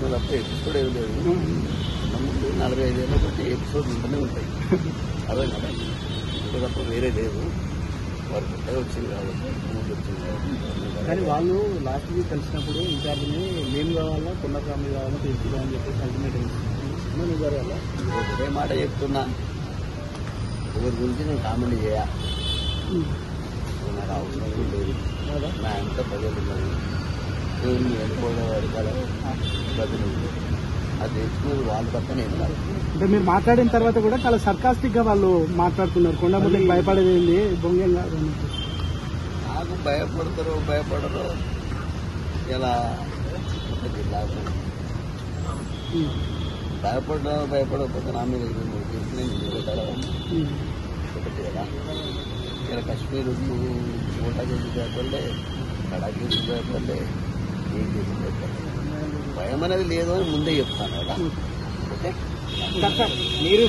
చేసిన తప్ప ఎపిసోడ్ ఏమి లేదు. ముందు 45 ఏళ్ళ బట్టి ఎపిసోడ్ ఉంటూనే ఉంటాయి. అదే కదా ఇప్పుడు తప్ప వేరే లేదు. వారు కొత్తగా వచ్చింది కాబట్టి ముందు వచ్చింది కాబట్టి. కానీ వాళ్ళు లాస్ట్ వీక్ కలిసినప్పుడు ఇన్ఛార్జ్ని మేము కావాలా కొండ ఫ్యామిలీ కావాలా తీసుకురావని చెప్పేసి అల్టిమేట్ నువ్వు జరగాల ఒకటే మాట చెప్తున్నా, ఎవరి గురించి నేను కామెంట్ చేయ, నాకు అవసరం లేదు. నా ఎంత ప్రజలు ఉన్నారు, దేవుడిని వెళ్ళిపోవడం వాడి కదా ప్రజలు అది తెచ్చుకున్నది వాళ్ళు తప్ప నేను కాదు. అంటే మీరు మాట్లాడిన తర్వాత కూడా చాలా సర్కాస్టిక్ గా వాళ్ళు మాట్లాడుతున్నారు. కొండముద్దకి భయపడేది ఏంది బొంగేం కాదు. నాకు భయపడతారో భయపడరో ఇలా జిల్లాకు భయపడకపోతే నా మీద నేను నిలబెట్టాలి కదా. ఇలా కశ్మీర్ ఓటా చేసి భయపడలే, కడాకి చేసి భయపడలే, ఏం చేసి భయపడలే. భయం అనేది లేదు అని ముందే చెప్తాను కదా. ఓకే మీరు